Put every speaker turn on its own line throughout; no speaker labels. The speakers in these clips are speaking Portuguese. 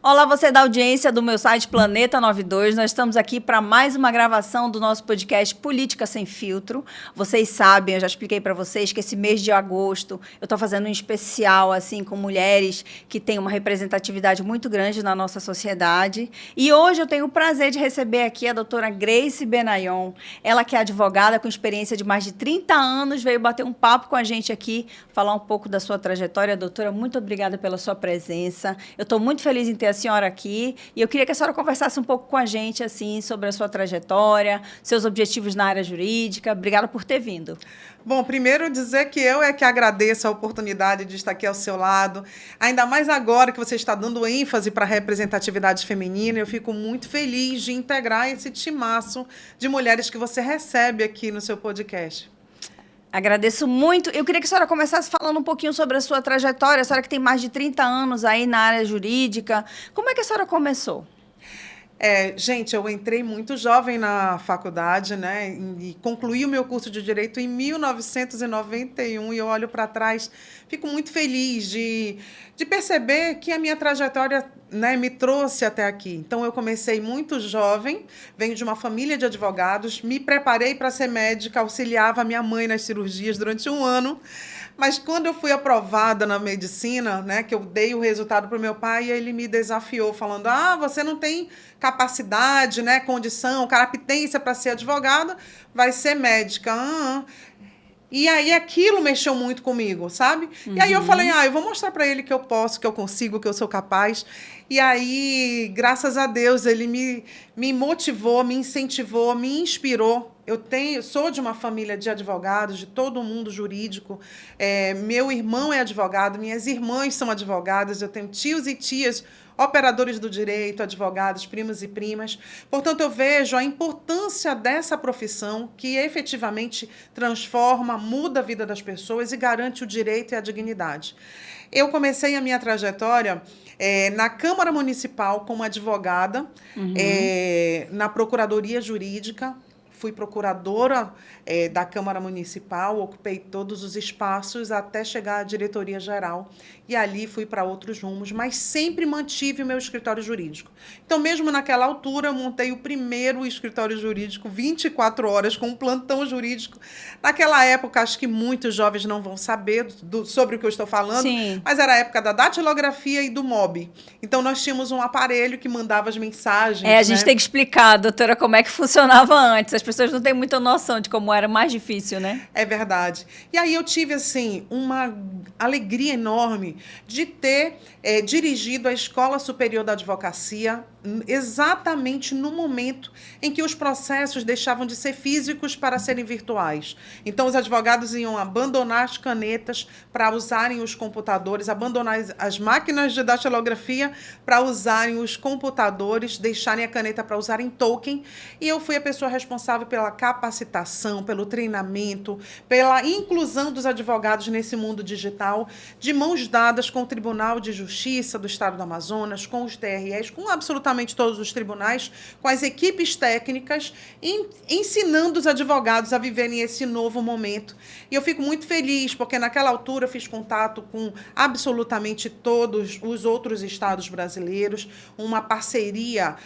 Olá, você da audiência do meu site Planeta 92. Nós estamos aqui para mais uma gravação do nosso podcast Política Sem Filtro. Vocês sabem, eu já expliquei para vocês que esse mês de agosto eu estou fazendo um especial assim com mulheres que têm uma representatividade muito grande na nossa sociedade. E hoje eu tenho o prazer de receber aqui a doutora Grace Benayon. Ela que é advogada com experiência de mais de 30 anos, veio bater um papo com a gente aqui, falar um pouco da sua trajetória. Doutora, muito obrigada pela sua presença. Eu estou muito feliz em ter a senhora aqui, e eu queria que a senhora conversasse um pouco com a gente, assim, sobre a sua trajetória, seus objetivos na área jurídica. Obrigada por ter vindo.
Bom, primeiro dizer que eu é que agradeço a oportunidade de estar aqui ao seu lado, ainda mais agora que você está dando ênfase para a representatividade feminina. Eu fico muito feliz de integrar esse timaço de mulheres que você recebe aqui no seu podcast.
Agradeço muito. Eu queria que a senhora começasse falando um pouquinho sobre a sua trajetória. A senhora que tem mais de 30 anos aí na área jurídica. Como é que a senhora começou?
Gente, eu entrei muito jovem na faculdade, né, e concluí o meu curso de Direito em 1991, e eu olho para trás, fico muito feliz de perceber que a minha trajetória, né, me trouxe até aqui. Então, eu comecei muito jovem, venho de uma família de advogados, me preparei para ser médica, auxiliava a minha mãe nas cirurgias durante um ano. Mas quando eu fui aprovada na medicina, né, que eu dei o resultado para o meu pai, ele me desafiou, falando: você não tem capacidade, né, condição, carapitência para ser advogada, vai ser médica. E aí aquilo mexeu muito comigo, sabe? E aí eu falei: eu vou mostrar para ele que eu posso, que eu consigo, que eu sou capaz. E aí, graças a Deus, ele me motivou, me incentivou, me inspirou. Sou de uma família de advogados, de todo o mundo jurídico. Meu irmão é advogado, minhas irmãs são advogadas, eu tenho tios e tias operadores do direito, advogados, primos e primas. Portanto, eu vejo a importância dessa profissão que efetivamente transforma, muda a vida das pessoas e garante o direito e a dignidade. Eu comecei a minha trajetória na Câmara Municipal como advogada, na Procuradoria Jurídica. Fui procuradora da Câmara Municipal, ocupei todos os espaços até chegar à diretoria-geral. E ali fui para outros rumos, mas sempre mantive o meu escritório jurídico. Então, mesmo naquela altura, eu montei o primeiro escritório jurídico, 24 horas, com um plantão jurídico. Naquela época, acho que muitos jovens não vão saber sobre o que eu estou falando, sim, mas era a época da datilografia e do MOB. Então, nós tínhamos um aparelho que mandava as mensagens.
A gente tem que explicar, doutora, como é que funcionava antes. As pessoas não têm muita noção de como era mais difícil, né?
É verdade. E aí eu tive, assim, uma alegria enorme de ter dirigido a Escola Superior da Advocacia exatamente no momento em que os processos deixavam de ser físicos para serem virtuais. Então, os advogados iam abandonar as canetas para usarem os computadores, abandonar as máquinas de datilografia para usarem os computadores, deixarem a caneta para usarem token. E eu fui a pessoa responsável pela capacitação, pelo treinamento, pela inclusão dos advogados nesse mundo digital, de mãos dadas com o Tribunal de Justiça do Estado do Amazonas, com os TREs, com absolutamente todos os tribunais, com as equipes técnicas, ensinando os advogados a viverem esse novo momento. E eu fico muito feliz, porque naquela altura eu fiz contato com absolutamente todos os outros estados brasileiros, uma parceria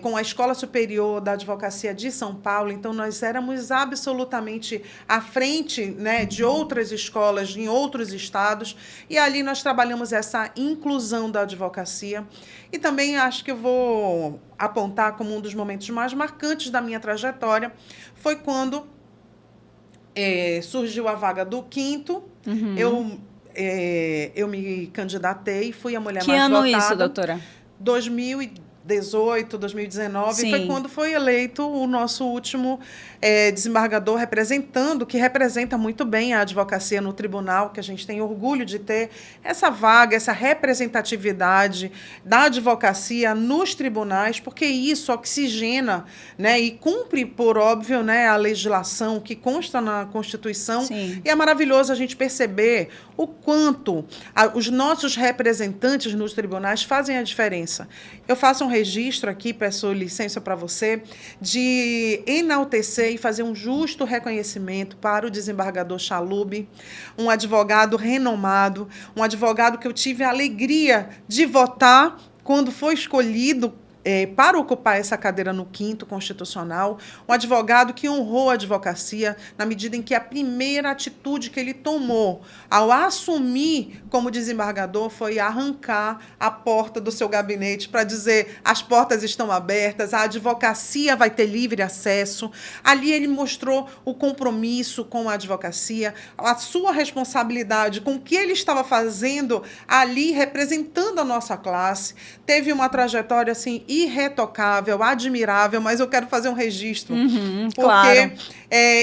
com a Escola Superior da Advocacia de São Paulo. Então, nós éramos absolutamente à frente, né, de outras escolas em outros estados, e ali nós trabalhamos essa inclusão da advocacia. E também acho que eu vou apontar como um dos momentos mais marcantes da minha trajetória foi quando surgiu a vaga do quinto. Eu me candidatei, fui a mulher mais votada.
Que ano isso, doutora?
2018, 2019,
sim,
foi quando foi eleito o nosso último desembargador que representa muito bem a advocacia no tribunal, que a gente tem orgulho de ter essa vaga, essa representatividade da advocacia nos tribunais, porque isso oxigena, né, e cumpre, por óbvio, né, a legislação que consta na Constituição.
Sim.
E é maravilhoso a gente perceber o quanto os nossos representantes nos tribunais fazem a diferença. Eu faço um registro aqui, peço licença para você, de enaltecer e fazer um justo reconhecimento para o desembargador Chalub, um advogado renomado, um advogado que eu tive a alegria de votar quando foi escolhido para ocupar essa cadeira no 5º Constitucional, um advogado que honrou a advocacia na medida em que a primeira atitude que ele tomou ao assumir como desembargador foi arrancar a porta do seu gabinete para dizer: as portas estão abertas, a advocacia vai ter livre acesso. Ali ele mostrou o compromisso com a advocacia, a sua responsabilidade com o que ele estava fazendo ali, representando a nossa classe. Teve uma trajetória assim irretocável, admirável, mas eu quero fazer um registro, porque
claro.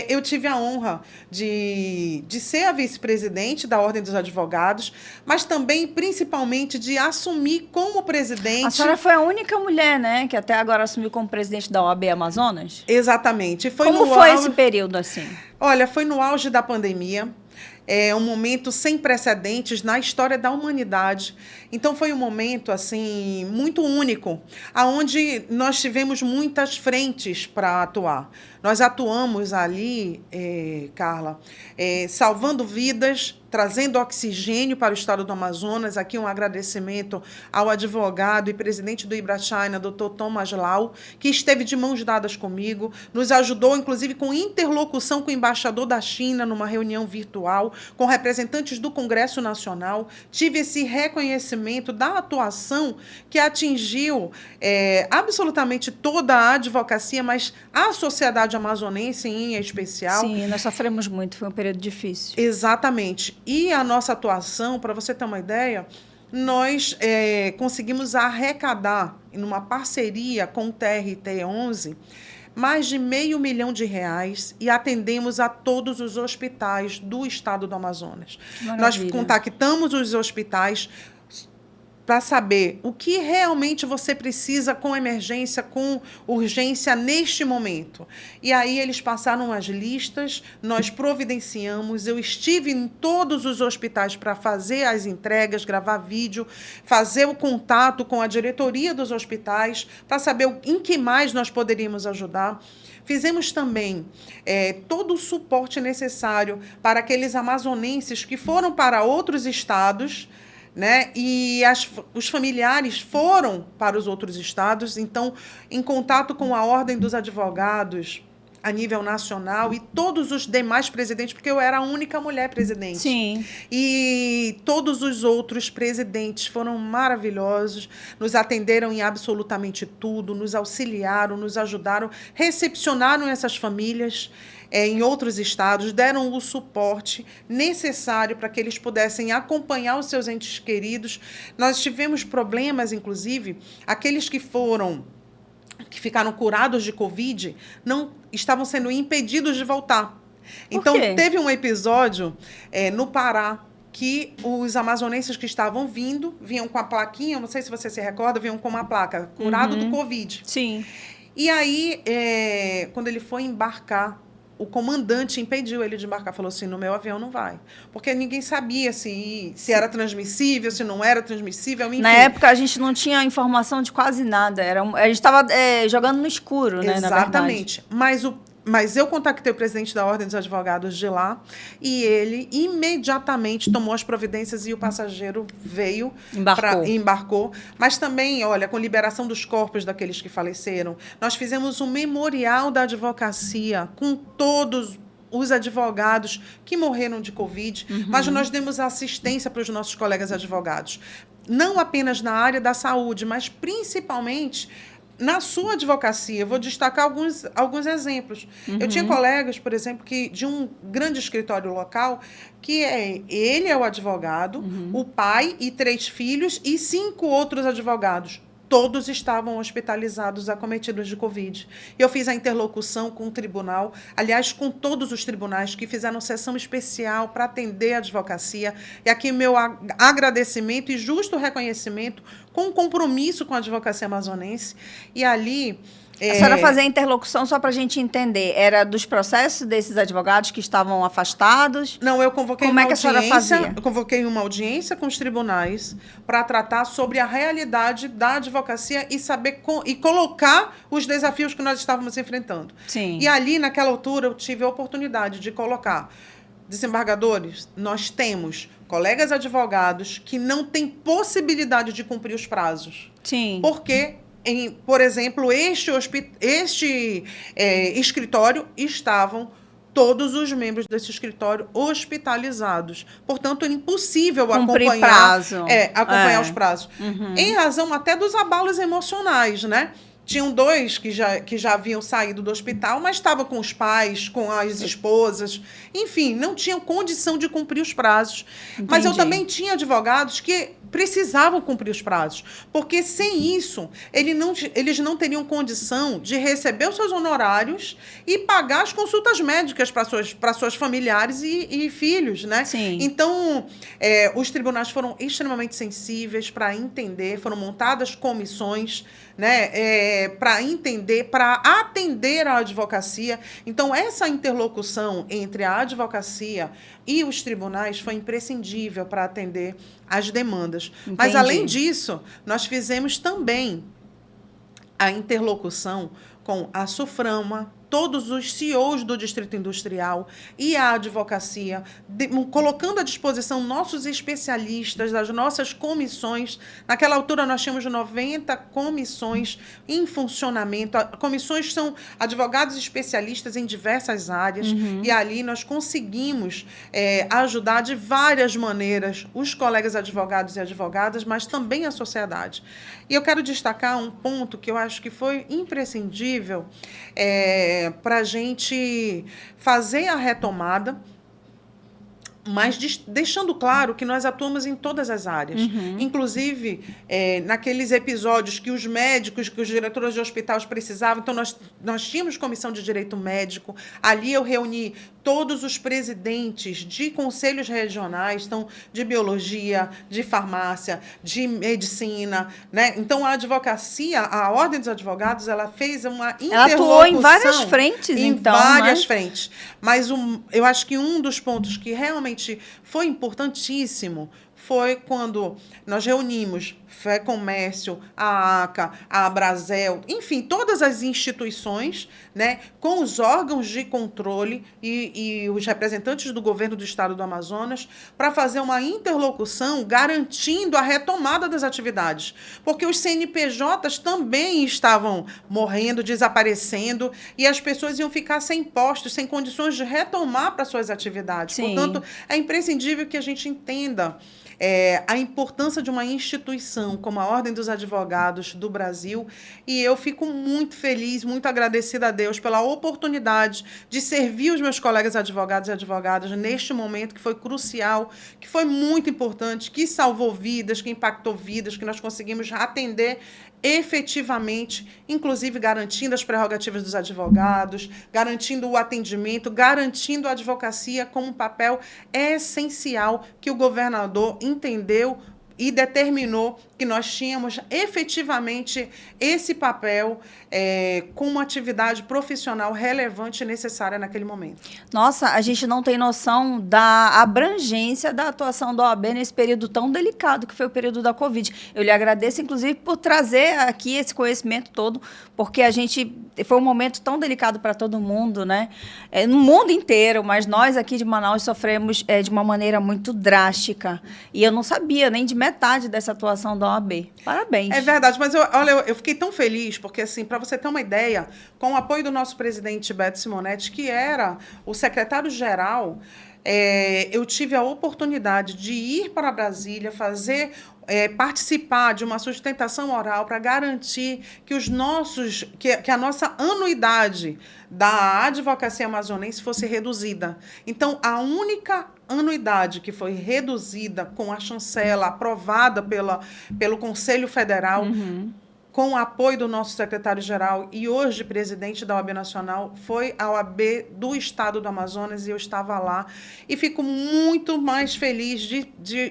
Eu tive a honra de ser a vice-presidente da Ordem dos Advogados, mas também, principalmente, de assumir como presidente...
A senhora foi a única mulher, né, que até agora assumiu como presidente da OAB Amazonas?
Exatamente.
Como foi esse período, assim?
Olha, foi no auge da pandemia. É um momento sem precedentes na história da humanidade. Então, foi um momento assim muito único, onde nós tivemos muitas frentes para atuar. Nós atuamos ali, Carla, salvando vidas, trazendo oxigênio para o estado do Amazonas. Aqui um agradecimento ao advogado e presidente do IBRA-China, Dr. Thomas Lau, que esteve de mãos dadas comigo, nos ajudou, inclusive, com interlocução com o embaixador da China, numa reunião virtual, com representantes do Congresso Nacional. Tive esse reconhecimento da atuação que atingiu absolutamente toda a advocacia, mas a sociedade amazonense em especial.
Sim, nós sofremos muito, foi um período difícil.
Exatamente. E a nossa atuação, para você ter uma ideia, nós conseguimos arrecadar, numa parceria com o TRT-11, mais de R$500 milhão e atendemos a todos os hospitais do estado do Amazonas. Nós contactamos os hospitais para saber o que realmente você precisa com emergência, com urgência neste momento. E aí eles passaram as listas, nós providenciamos, eu estive em todos os hospitais para fazer as entregas, gravar vídeo, fazer o contato com a diretoria dos hospitais, para saber em que mais nós poderíamos ajudar. Fizemos também todo o suporte necessário para aqueles amazonenses que foram para outros estados, né? E os familiares foram para os outros estados, então, em contato com a Ordem dos Advogados a nível nacional e todos os demais presidentes, porque eu era a única mulher presidente.
Sim.
E todos os outros presidentes foram maravilhosos, nos atenderam em absolutamente tudo, nos auxiliaram, nos ajudaram, recepcionaram essas famílias em outros estados, deram o suporte necessário para que eles pudessem acompanhar os seus entes queridos. Nós tivemos problemas, inclusive, aqueles que ficaram curados de Covid, não estavam sendo impedidos de voltar. Então, teve um episódio no Pará, que os amazonenses que estavam vinham com a plaquinha, não sei se você se recorda, vinham com uma placa, curado do Covid.
Sim.
E aí, quando ele foi embarcar, o comandante impediu ele de embarcar, falou assim: no meu avião não vai. Porque ninguém sabia se era transmissível, se não era transmissível, enfim.
Na época, a gente não tinha informação de quase nada. A gente estava jogando no escuro, né?
Exatamente. Mas eu contactei o presidente da Ordem dos Advogados de lá e ele imediatamente tomou as providências e o passageiro veio e embarcou. Mas também, olha, com liberação dos corpos daqueles que faleceram, nós fizemos um memorial da advocacia com todos os advogados que morreram de Covid, mas nós demos assistência para os nossos colegas advogados, não apenas na área da saúde, mas principalmente na sua advocacia. Eu vou destacar alguns exemplos. Eu tinha colegas, por exemplo, de um grande escritório local, que ele é o advogado, o pai e 3 filhos e 5 outros advogados. Todos estavam hospitalizados, acometidos de Covid. Eu fiz a interlocução com o tribunal, aliás, com todos os tribunais que fizeram sessão especial para atender a advocacia. E aqui meu agradecimento e justo reconhecimento com compromisso com a advocacia amazonense. E ali...
A senhora fazia interlocução, só para a gente entender, era dos processos desses advogados que estavam afastados?
Não, eu convoquei
Como é que a senhora fazia?
Eu convoquei uma audiência com os tribunais para tratar sobre a realidade da advocacia e saber e colocar os desafios que nós estávamos enfrentando.
Sim.
E ali, naquela altura, eu tive a oportunidade de colocar desembargadores, nós temos colegas advogados que não têm possibilidade de cumprir os prazos.
Sim.
Porque, por exemplo, este escritório estavam todos os membros desse escritório hospitalizados. Portanto, é impossível acompanhar os prazos.
Uhum.
Em razão até dos abalos emocionais, né? Tinham 2 que já haviam saído do hospital, mas estavam com os pais, com as esposas. Enfim, não tinham condição de cumprir os prazos.
Entendi.
Mas eu também tinha advogados que precisavam cumprir os prazos. Porque, sem isso, eles não teriam condição de receber os seus honorários e pagar as consultas médicas para suas familiares e filhos, né?
Sim.
Então, os tribunais foram extremamente sensíveis para entender, foram montadas comissões, né, para entender, para atender a advocacia. Então, essa interlocução entre a advocacia e os tribunais foi imprescindível para atender as demandas.
Entendi.
Mas, além disso, nós fizemos também a interlocução com a SUFRAMA, todos os CEOs do Distrito Industrial e a advocacia, colocando à disposição nossos especialistas das nossas comissões. Naquela altura, nós tínhamos 90 comissões em funcionamento. Comissões são advogados especialistas em diversas áreas, e ali nós conseguimos ajudar de várias maneiras os colegas advogados e advogadas, mas também a sociedade. E eu quero destacar um ponto que eu acho que foi imprescindível para a gente fazer a retomada, mas deixando claro que nós atuamos em todas as áreas. Inclusive, naqueles episódios que os médicos, que os diretores de hospitais precisavam, então nós tínhamos comissão de direito médico, ali eu reuni todos os presidentes de conselhos regionais, então, de biologia, de farmácia, de medicina, né? Então, a advocacia, a Ordem dos Advogados, ela fez uma interlocução.
Ela atuou em várias frentes, então.
Em várias frentes. Mas eu acho que um dos pontos que realmente foi importantíssimo foi quando nós reunimos Fé Comércio, a ACA, a Abrazel, enfim, todas as instituições, né, com os órgãos de controle e os representantes do governo do estado do Amazonas, para fazer uma interlocução garantindo a retomada das atividades. Porque os CNPJs também estavam morrendo, desaparecendo, e as pessoas iam ficar sem postos, sem condições de retomar para suas atividades.
Sim.
Portanto, é imprescindível que a gente entenda a importância de uma instituição como a Ordem dos Advogados do Brasil, e eu fico muito feliz, muito agradecida a Deus pela oportunidade de servir os meus colegas advogados e advogadas neste momento que foi crucial, que foi muito importante, que salvou vidas, que impactou vidas, que nós conseguimos atender efetivamente, inclusive garantindo as prerrogativas dos advogados, garantindo o atendimento, garantindo a advocacia como um papel essencial que o governador entendeu e determinou que nós tínhamos efetivamente esse papel como uma atividade profissional relevante e necessária naquele momento.
Nossa, a gente não tem noção da abrangência da atuação da OAB nesse período tão delicado que foi o período da Covid. Eu lhe agradeço, inclusive, por trazer aqui esse conhecimento todo, porque foi um momento tão delicado para todo mundo, né? No mundo inteiro, mas nós aqui de Manaus sofremos de uma maneira muito drástica. E eu não sabia nem de metade dessa atuação da OAB. Parabéns.
É verdade, mas eu fiquei tão feliz, porque, assim, para você ter uma ideia, com o apoio do nosso presidente Beto Simonetti, que era o secretário-geral, eu tive a oportunidade de ir para Brasília, participar de uma sustentação oral para garantir que a nossa anuidade da advocacia amazonense fosse reduzida. Então, a única anuidade que foi reduzida com a chancela aprovada pelo Conselho Federal, com o apoio do nosso secretário-geral e hoje presidente da OAB Nacional, foi a OAB do Estado do Amazonas, e eu estava lá. E fico muito mais feliz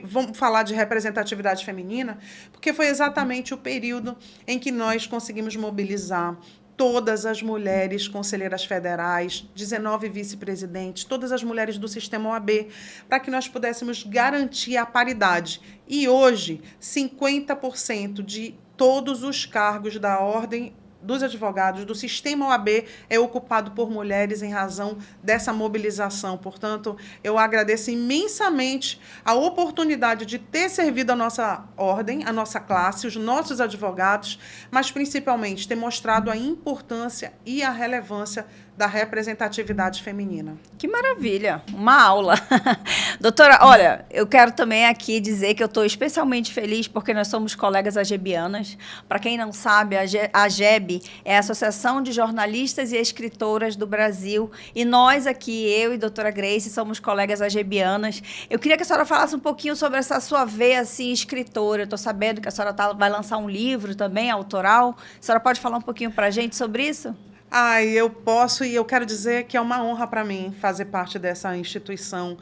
vamos falar de representatividade feminina, porque foi exatamente o período em que nós conseguimos mobilizar todas as mulheres conselheiras federais, 19 vice-presidentes, todas as mulheres do sistema OAB, para que nós pudéssemos garantir a paridade. E hoje, 50% de todos os cargos da Ordem dos advogados, do sistema OAB é ocupado por mulheres em razão dessa mobilização. Portanto, eu agradeço imensamente a oportunidade de ter servido a nossa ordem, a nossa classe, os nossos advogados, mas principalmente ter mostrado a importância e a relevância da representatividade feminina.
Que maravilha, uma aula. Doutora, olha, eu quero também aqui dizer que eu estou especialmente feliz porque nós somos colegas agebianas. Para quem não sabe, a AGEB é a Associação de Jornalistas e Escritoras do Brasil, e nós aqui, eu e a doutora Grace, somos colegas agebianas. Eu queria que a senhora falasse um pouquinho sobre essa sua veia, assim, escritora. Eu estou sabendo que a senhora vai lançar um livro também, autoral. A senhora pode falar um pouquinho para a gente sobre isso?
Eu posso, e eu quero dizer que é uma honra para mim fazer parte dessa instituição.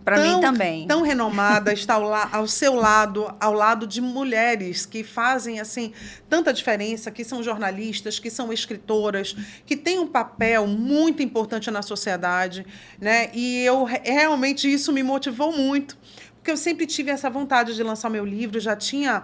Para mim também.
Tão renomada, está ao seu lado, ao lado de mulheres que fazem assim tanta diferença, que são jornalistas, que são escritoras, que têm um papel muito importante na sociedade, né? E realmente isso me motivou muito, porque eu sempre tive essa vontade de lançar meu livro, já tinha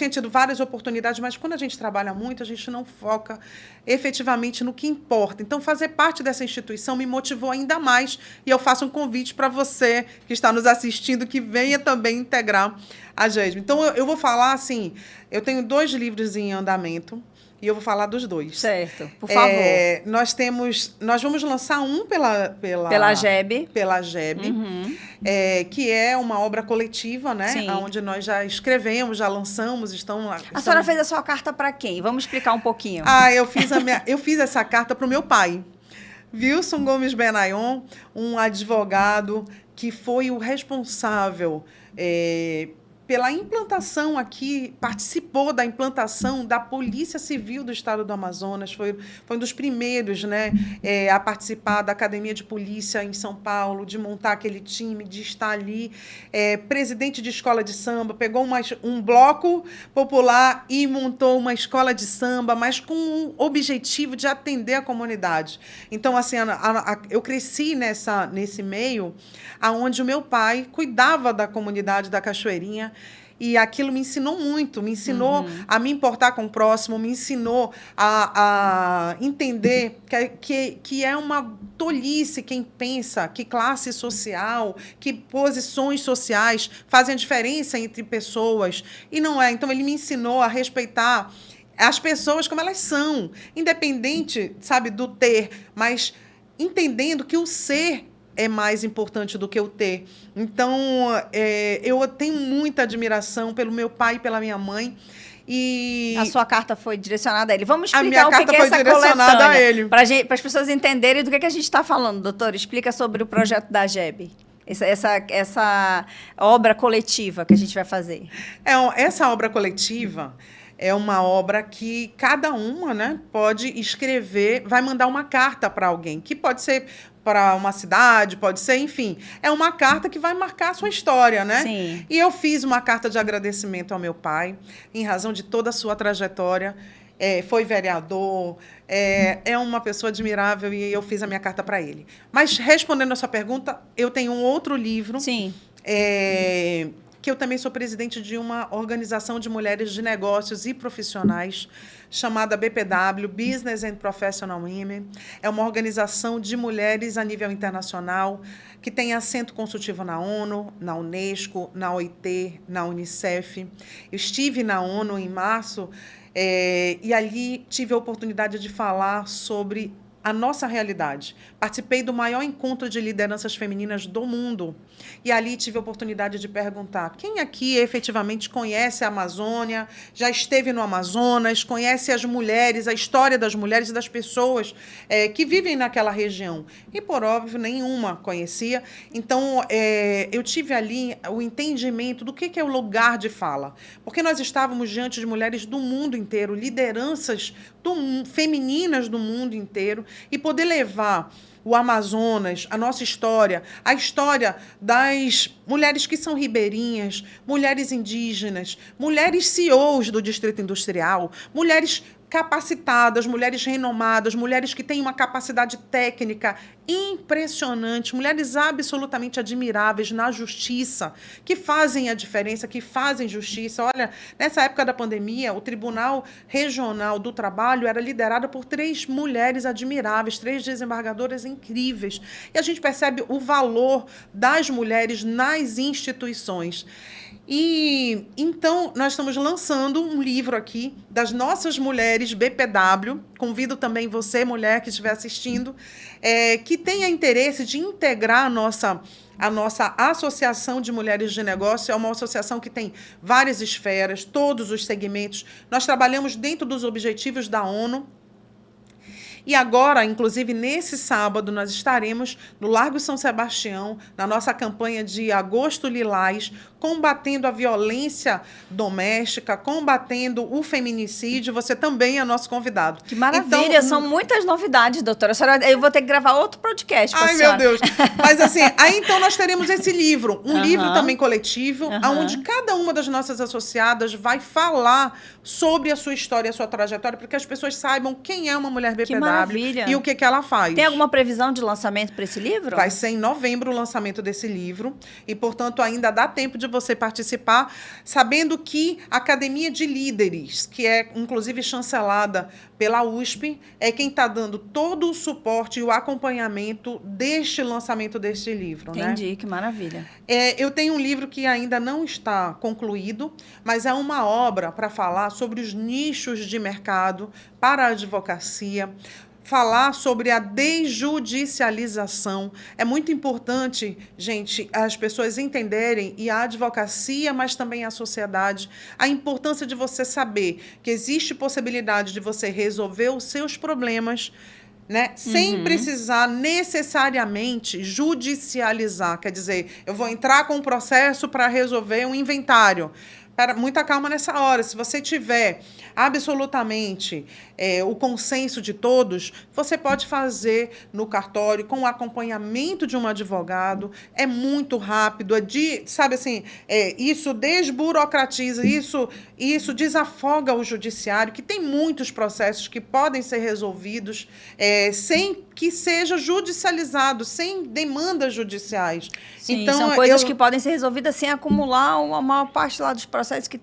tido várias oportunidades, mas quando a gente trabalha muito, a gente não foca efetivamente no que importa. Então, fazer parte dessa instituição me motivou ainda mais, e eu faço um convite para você que está nos assistindo, que venha também integrar a GESB. Então, eu vou falar assim, eu tenho 2 livros em andamento, e eu vou falar dos 2.
Certo, por favor.
Nós vamos lançar um pela
AGEB.
Pela AGEB,
uhum.
Que é uma obra coletiva, né?
Sim.
Onde nós já escrevemos, já lançamos,
A senhora fez a sua carta para quem? Vamos explicar um pouquinho.
Eu fiz essa carta para o meu pai, Wilson Gomes Benayon, um advogado que foi o responsável pela implantação aqui, participou da implantação da Polícia Civil do Estado do Amazonas, foi um dos primeiros, né, a participar da Academia de Polícia em São Paulo, de montar aquele time, de estar ali, presidente de escola de samba, pegou um bloco popular e montou uma escola de samba, mas com o objetivo de atender a comunidade. Então, assim, eu cresci nesse meio, onde o meu pai cuidava da comunidade da Cachoeirinha, e aquilo me ensinou muito, me ensinou a me importar com o próximo, me ensinou a entender que é uma tolice quem pensa que classe social, que posições sociais fazem a diferença entre pessoas, e não é. Então, ele me ensinou a respeitar as pessoas como elas são, independente, sabe, do ter, mas entendendo que o ser é mais importante do que o ter. Então, eu tenho muita admiração pelo meu pai e pela minha mãe. E
a sua carta foi direcionada a ele. Vamos explicar
o que é essa coletânea, a ele.
Para as pessoas entenderem do que a gente está falando, doutor. Explica sobre o projeto da AGEB. Essa obra coletiva que a gente vai fazer.
Essa obra coletiva é uma obra que cada uma, né, pode escrever, vai mandar uma carta para alguém, que pode ser para uma cidade, pode ser, enfim. É uma carta que vai marcar a sua história, né?
Sim.
E eu fiz uma carta de agradecimento ao meu pai, em razão de toda a sua trajetória. Foi vereador, é uma pessoa admirável, e eu fiz a minha carta para ele. Mas, respondendo a sua pergunta, eu tenho um outro livro.
Sim.
Que eu também sou presidente de uma organização de mulheres de negócios e profissionais, chamada BPW, Business and Professional Women. É uma organização de mulheres a nível internacional, que tem assento consultivo na ONU, na Unesco, na OIT, na Unicef. Eu estive na ONU em março, e ali tive a oportunidade de falar sobre a nossa realidade. Participei do maior encontro de lideranças femininas do mundo. E ali tive a oportunidade de perguntar: quem aqui efetivamente conhece a Amazônia, já esteve no Amazonas, conhece as mulheres, a história das mulheres e das pessoas que vivem naquela região? E, por óbvio, nenhuma conhecia. Então, eu tive ali o entendimento do que é o lugar de fala. Porque nós estávamos diante de mulheres do mundo inteiro, lideranças femininas do mundo inteiro, e poder levar o Amazonas, a nossa história, a história das mulheres que são ribeirinhas, mulheres indígenas, mulheres CEOs do Distrito Industrial, mulheres capacitadas, mulheres renomadas, mulheres que têm uma capacidade técnica impressionante, mulheres absolutamente admiráveis na justiça, que fazem a diferença, que fazem justiça. Olha, nessa época da pandemia, o Tribunal Regional do Trabalho era liderado por 3 mulheres admiráveis, 3 desembargadoras incríveis. E a gente percebe o valor das mulheres nas instituições. E então nós estamos lançando um livro aqui das nossas mulheres BPW. Convido também você, mulher que estiver assistindo, que tenha interesse de integrar a nossa Associação de Mulheres de Negócio. É uma associação que tem várias esferas, todos os segmentos. Nós trabalhamos dentro dos objetivos da ONU. E agora, inclusive, nesse sábado, nós estaremos no Largo São Sebastião, na nossa campanha de Agosto Lilás, combatendo a violência doméstica, combatendo o feminicídio. Você também é nosso convidado.
Que maravilha, então, são muitas novidades, doutora. Eu vou ter que gravar outro podcast com a senhora.
Ai, meu Deus. Mas assim, aí então nós teremos esse livro, um livro também coletivo, onde cada uma das nossas associadas vai falar sobre a sua história, a sua trajetória, para que as pessoas saibam quem é uma mulher BPW e o que ela faz.
Tem alguma previsão de lançamento para esse livro?
Vai ser em novembro o lançamento desse livro e, portanto, ainda dá tempo de você participar, sabendo que a Academia de Líderes, que é, inclusive, chancelada pela USP, é quem está dando todo o suporte e o acompanhamento deste lançamento deste livro.
Entendi,
né?
Que maravilha.
Eu tenho um livro que ainda não está concluído, mas é uma obra para falar sobre os nichos de mercado para a advocacia, falar sobre a desjudicialização. É muito importante, gente, as pessoas entenderem, e a advocacia, mas também a sociedade, a importância de você saber que existe possibilidade de você resolver os seus problemas, né? Sem precisar necessariamente judicializar. Quer dizer, eu vou entrar com um processo para resolver um inventário. Muita calma nessa hora. Se você tiver absolutamente o consenso de todos, você pode fazer no cartório com o acompanhamento de um advogado. É muito rápido, sabe assim, isso desburocratiza, isso desafoga o judiciário, que tem muitos processos que podem ser resolvidos sem que seja judicializado, sem demandas judiciais.
Sim,
então,
são coisas que podem ser resolvidas sem acumular uma maior parte lá dos processos que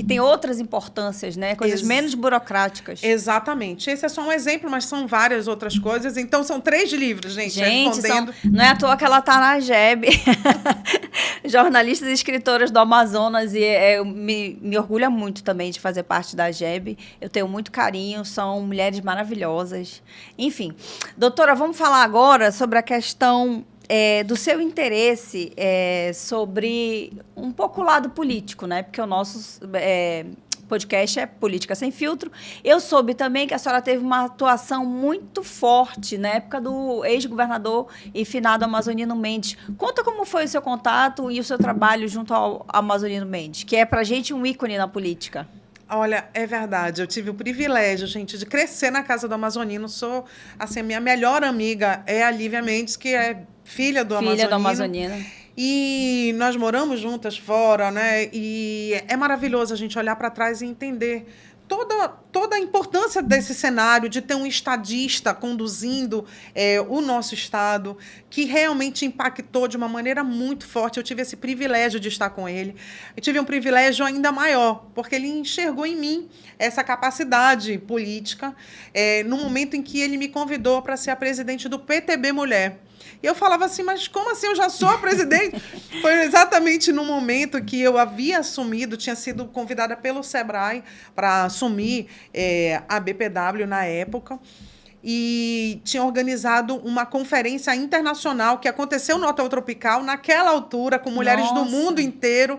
tem outras importâncias, né? Coisas menos burocráticas.
Exatamente. Esse é só um exemplo, mas são várias outras coisas. Então, são 3 livros, gente respondendo.
Não é à toa que ela está na JEB. Jornalistas e escritoras do Amazonas. E me orgulha muito também de fazer parte da JEB. Eu tenho muito carinho, são mulheres maravilhosas. Enfim, doutora, vamos falar agora sobre a questão do seu interesse sobre um pouco o lado político, né? Porque o nosso podcast é Política Sem Filtro. Eu soube também que a senhora teve uma atuação muito forte na época do ex-governador e finado Amazonino Mendes. Conta como foi o seu contato e o seu trabalho junto ao Amazonino Mendes, que é, pra gente, um ícone na política.
Olha, é verdade. Eu tive o privilégio, gente, de crescer na casa do Amazonino. Assim, a minha melhor amiga é a Lívia Mendes, que é filha do Amazonino. E nós moramos juntas fora, né? E é maravilhoso a gente olhar para trás e entender toda a importância desse cenário, de ter um estadista conduzindo o nosso Estado, que realmente impactou de uma maneira muito forte. Eu tive esse privilégio de estar com ele. Eu tive um privilégio ainda maior, porque ele enxergou em mim essa capacidade política, no momento em que ele me convidou para ser a presidente do PTB Mulher. E eu falava assim, mas como assim eu já sou a presidente? Foi exatamente no momento que eu havia assumido, tinha sido convidada pelo Sebrae para assumir a BPW na época, e tinha organizado uma conferência internacional que aconteceu no Hotel Tropical, naquela altura, com mulheres do mundo inteiro.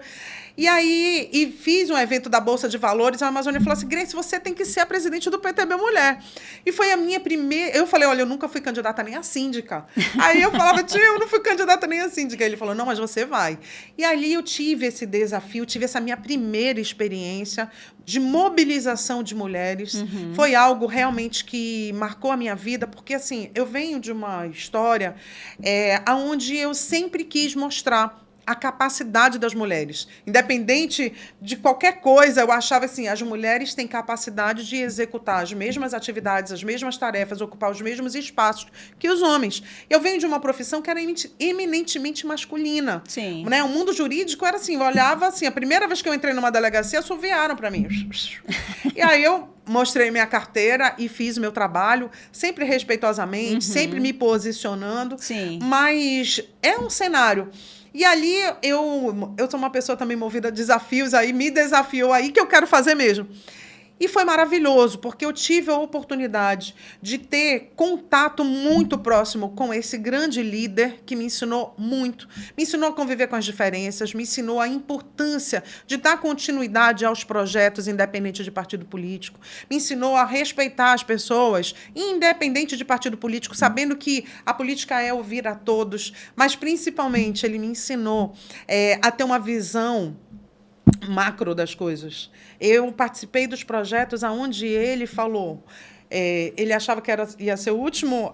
E aí, fiz um evento da Bolsa de Valores, a Amazônia falou assim, Grace, você tem que ser a presidente do PTB Mulher. E foi a minha primeira... Eu falei, olha, eu nunca fui candidata nem a síndica. Aí eu falava, tio, eu não fui candidata nem a síndica. Ele falou, não, mas você vai. E ali eu tive esse desafio, tive essa minha primeira experiência de mobilização de mulheres. Foi algo realmente que marcou a minha vida, porque assim, eu venho de uma história onde eu sempre quis mostrar a capacidade das mulheres. Independente de qualquer coisa, eu achava assim, as mulheres têm capacidade de executar as mesmas atividades, as mesmas tarefas, ocupar os mesmos espaços que os homens. Eu venho de uma profissão que era eminentemente masculina.
Sim.
Né? O mundo jurídico era assim, eu olhava assim, a primeira vez que eu entrei numa delegacia, assoviaram para mim. E aí eu mostrei minha carteira e fiz o meu trabalho, sempre respeitosamente, sempre me posicionando.
Sim.
Mas é um cenário. E ali eu sou uma pessoa também movida a desafios, aí me desafiou aí que eu quero fazer mesmo. E foi maravilhoso, porque eu tive a oportunidade de ter contato muito próximo com esse grande líder que me ensinou muito. Me ensinou a conviver com as diferenças, me ensinou a importância de dar continuidade aos projetos, independente de partido político. Me ensinou a respeitar as pessoas, independente de partido político, sabendo que a política é ouvir a todos. Mas, principalmente, ele me ensinou a ter uma visão macro das coisas. Eu participei dos projetos onde ele falou, ele achava que ia ser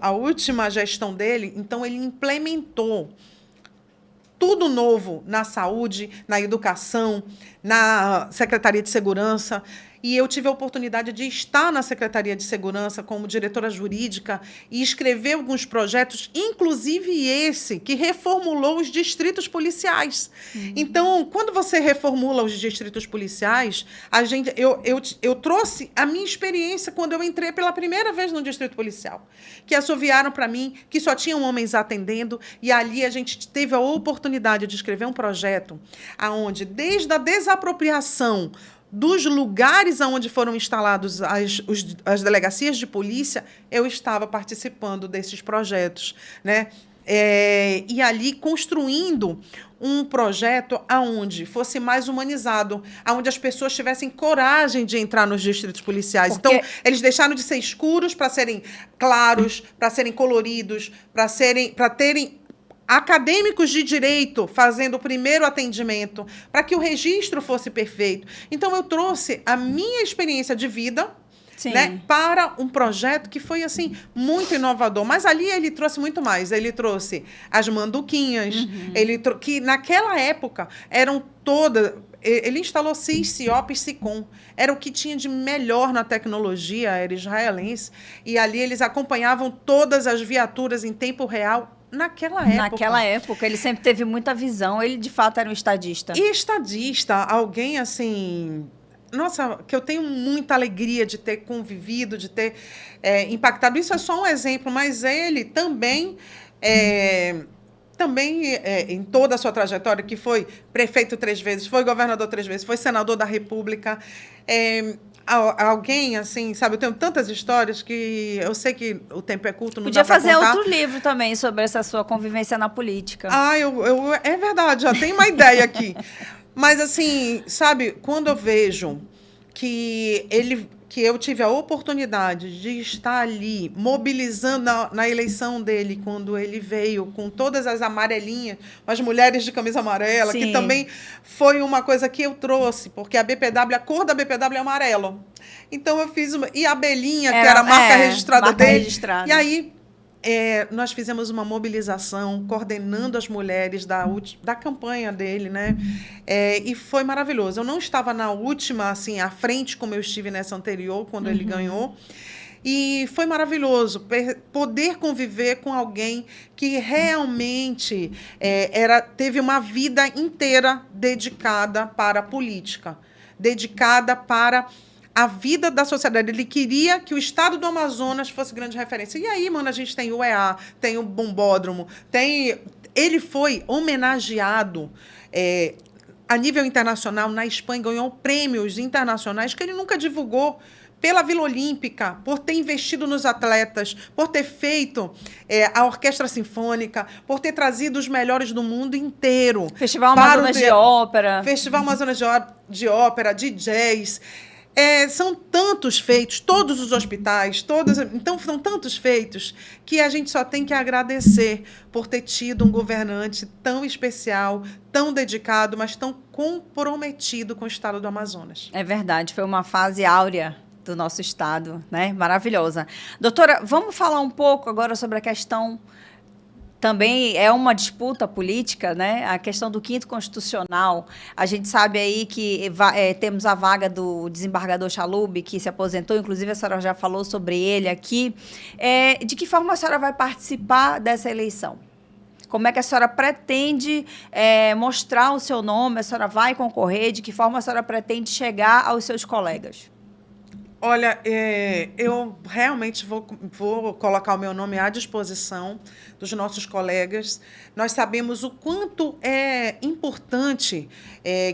a última gestão dele, então ele implementou tudo novo na saúde, na educação, na Secretaria de Segurança. E eu tive a oportunidade de estar na Secretaria de Segurança como diretora jurídica e escrever alguns projetos, inclusive esse, que reformulou os distritos policiais. Então, quando você reformula os distritos policiais, eu trouxe a minha experiência quando eu entrei pela primeira vez no distrito policial, que assoviaram para mim que só tinham homens atendendo, e ali a gente teve a oportunidade de escrever um projeto onde, desde a desapropriação dos lugares onde foram instalados as delegacias de polícia, eu estava participando desses projetos, né? E ali construindo um projeto onde fosse mais humanizado, onde as pessoas tivessem coragem de entrar nos distritos policiais. Então, eles deixaram de ser escuros para serem claros, para serem coloridos, para terem acadêmicos de direito fazendo o primeiro atendimento, para que o registro fosse perfeito. Então, eu trouxe a minha experiência de vida, né, para um projeto que foi assim muito inovador. Mas ali ele trouxe muito mais. Ele trouxe as manduquinhas, que naquela época eram todas... Ele instalou CIS, CIOP e SICOM. Era o que tinha de melhor na tecnologia aérea israelense. E ali eles acompanhavam todas as viaturas em tempo real. Naquela época,
ele sempre teve muita visão. Ele, de fato, era um estadista.
E estadista, alguém assim... Nossa, que eu tenho muita alegria de ter convivido, de ter impactado. Isso é só um exemplo, mas ele também... em toda a sua trajetória, que foi prefeito 3 vezes, foi governador 3 vezes, foi senador da República... alguém, assim, sabe, eu tenho tantas histórias que eu sei que o tempo é curto, não dá pra contar.
Podia fazer outro livro também sobre essa sua convivência na política.
É verdade, já tem uma ideia aqui. Mas, assim, sabe, quando eu vejo que eu tive a oportunidade de estar ali, mobilizando na eleição dele, quando ele veio com todas as amarelinhas, as mulheres de camisa amarela, que também foi uma coisa que eu trouxe, porque a cor da BPW é amarelo. Então, eu fiz e a abelhinha, que era a marca registrada dele. E aí, nós fizemos uma mobilização, coordenando as mulheres da campanha dele, né? E foi maravilhoso. Eu não estava na última, assim, à frente, como eu estive nessa anterior, quando ele ganhou. E foi maravilhoso poder conviver com alguém que realmente teve uma vida inteira dedicada para a política, dedicada para a vida da sociedade. Ele queria que o estado do Amazonas fosse grande referência. E aí, mano, a gente tem o EA, tem o Bombódromo, ele foi homenageado a nível internacional na Espanha, ganhou prêmios internacionais que ele nunca divulgou, pela Vila Olímpica, por ter investido nos atletas, por ter feito a Orquestra Sinfônica, por ter trazido os melhores do mundo inteiro.
Festival Amazonas de Ópera.
Festival Amazonas de Ópera, de jazz. São tantos feitos, todos os hospitais, então são tantos feitos que a gente só tem que agradecer por ter tido um governante tão especial, tão dedicado, mas tão comprometido com o estado do Amazonas.
É verdade, foi uma fase áurea do nosso estado, né? Maravilhosa. Doutora, vamos falar um pouco agora sobre a questão também é uma disputa política, né? A questão do 5º Constitucional. A gente sabe aí que temos a vaga do desembargador Chalub, que se aposentou, inclusive a senhora já falou sobre ele aqui. De que forma a senhora vai participar dessa eleição? Como é que a senhora pretende mostrar o seu nome? A senhora vai concorrer? De que forma a senhora pretende chegar aos seus colegas?
Olha, eu realmente vou colocar o meu nome à disposição dos nossos colegas. Nós sabemos o quanto é importante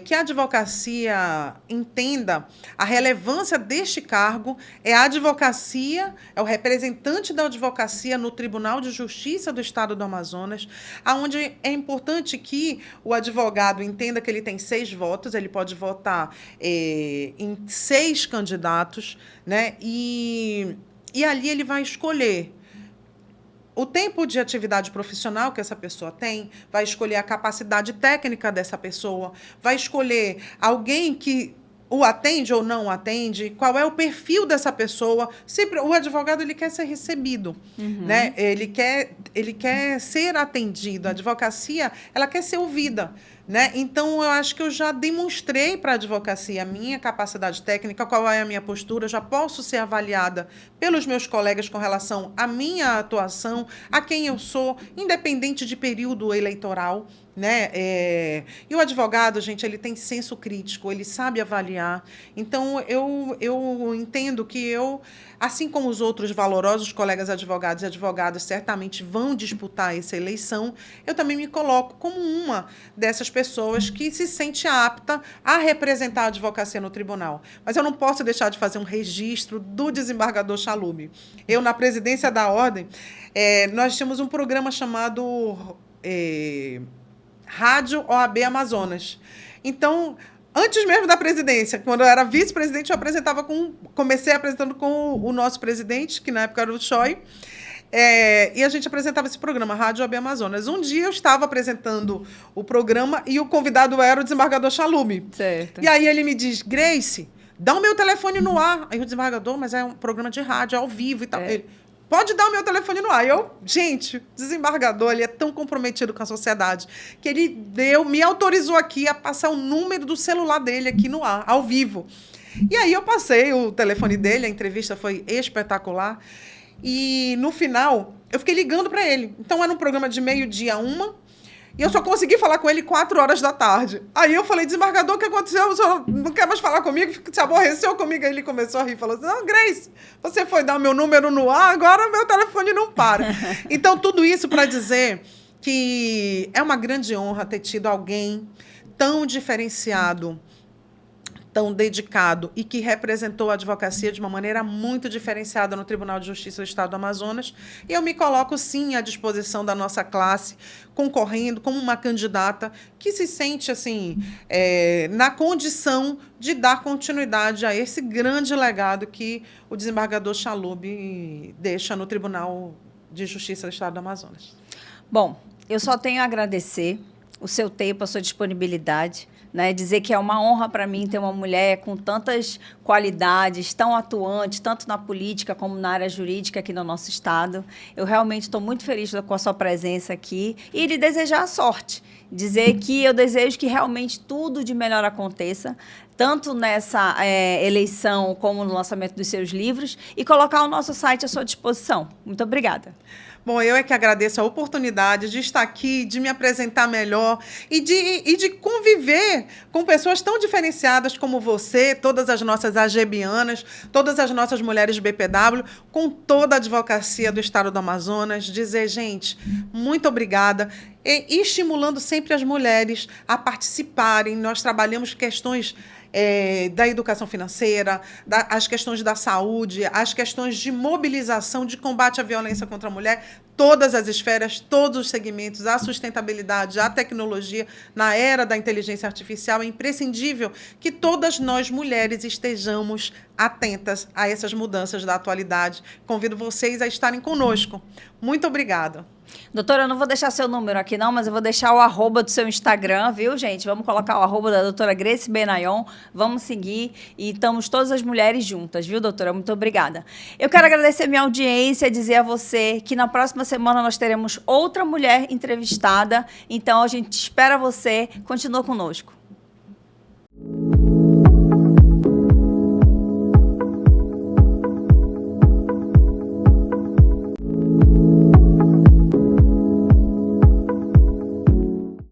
que a advocacia entenda a relevância deste cargo. A advocacia, é o representante da advocacia no Tribunal de Justiça do Estado do Amazonas, onde é importante que o advogado entenda que ele tem 6 votos, ele pode votar em 6 candidatos, né? E ali ele vai escolher o tempo de atividade profissional que essa pessoa tem, vai escolher a capacidade técnica dessa pessoa, vai escolher alguém que o atende ou não atende, qual é o perfil dessa pessoa. Sempre o advogado ele quer ser recebido, né? Ele quer ser atendido. A advocacia ela quer ser ouvida, né? Então, eu acho que eu já demonstrei para a advocacia a minha capacidade técnica, qual é a minha postura, já posso ser avaliada pelos meus colegas com relação à minha atuação, a quem eu sou, independente de período eleitoral, né? E o advogado, gente, ele tem senso crítico, ele sabe avaliar. Então, eu entendo que eu, assim como os outros valorosos colegas advogados e advogadas certamente vão disputar essa eleição, eu também me coloco como uma dessas pessoas que se sente apta a representar a advocacia no tribunal. Mas eu não posso deixar de fazer um registro do desembargador Chalub. Eu, na presidência da Ordem, nós tínhamos um programa chamado Rádio OAB Amazonas. Então, antes mesmo da presidência, quando eu era vice-presidente, comecei apresentando com o nosso presidente, que na época era o Choi, e a gente apresentava esse programa, Rádio OAB Amazonas. Um dia eu estava apresentando o programa e o convidado era o desembargador Chalub.
Certo.
E aí ele me diz, Grace, dá o meu telefone no ar. Aí o desembargador, mas é um programa de rádio, ao vivo e tal. Ele, pode dar o meu telefone no ar. Gente, o desembargador, ele é tão comprometido com a sociedade que ele me autorizou aqui a passar o número do celular dele aqui no ar, ao vivo. E aí eu passei o telefone dele, a entrevista foi espetacular. E no final, eu fiquei ligando para ele. Então era um programa de 12h a 1h, e eu só consegui falar com ele 4h da tarde. Aí eu falei, desembargador, o que aconteceu? O senhor não quer mais falar comigo? Se aborreceu comigo? Aí ele começou a rir e falou assim, não, Grace, você foi dar o meu número no ar, agora o meu telefone não para. Então, tudo isso para dizer que é uma grande honra ter tido alguém tão diferenciado, tão dedicado e que representou a advocacia de uma maneira muito diferenciada no Tribunal de Justiça do Estado do Amazonas. E eu me coloco, sim, à disposição da nossa classe, concorrendo como uma candidata que se sente, assim, na condição de dar continuidade a esse grande legado que o desembargador Chalub deixa no Tribunal de Justiça do Estado do Amazonas.
Bom, eu só tenho a agradecer o seu tempo, a sua disponibilidade, né? Dizer que é uma honra para mim ter uma mulher com tantas qualidades, tão atuante, tanto na política como na área jurídica aqui no nosso estado. Eu realmente estou muito feliz com a sua presença aqui e lhe desejar sorte. Dizer que eu desejo que realmente tudo de melhor aconteça, tanto nessa eleição como no lançamento dos seus livros, e colocar o nosso site à sua disposição. Muito obrigada.
Bom, eu é que agradeço a oportunidade de estar aqui, de me apresentar melhor e de conviver com pessoas tão diferenciadas como você, todas as nossas agebianas, todas as nossas mulheres BPW, com toda a advocacia do Estado do Amazonas. Dizer, gente, muito obrigada. E estimulando sempre as mulheres a participarem. Nós trabalhamos questões da educação financeira, as questões da saúde, as questões de mobilização, de combate à violência contra a mulher, todas as esferas, todos os segmentos, a sustentabilidade, a tecnologia. Na era da inteligência artificial, é imprescindível que todas nós, mulheres, estejamos atentas a essas mudanças da atualidade. Convido vocês a estarem conosco. Muito obrigada.
Doutora, eu não vou deixar seu número aqui não, mas eu vou deixar o arroba do seu Instagram, viu, gente? Vamos colocar o arroba da doutora Grace Benayon, vamos seguir e estamos todas as mulheres juntas, viu, doutora? Muito obrigada. Eu quero agradecer a minha audiência e dizer a você que na próxima semana nós teremos outra mulher entrevistada, então a gente espera você, continua conosco.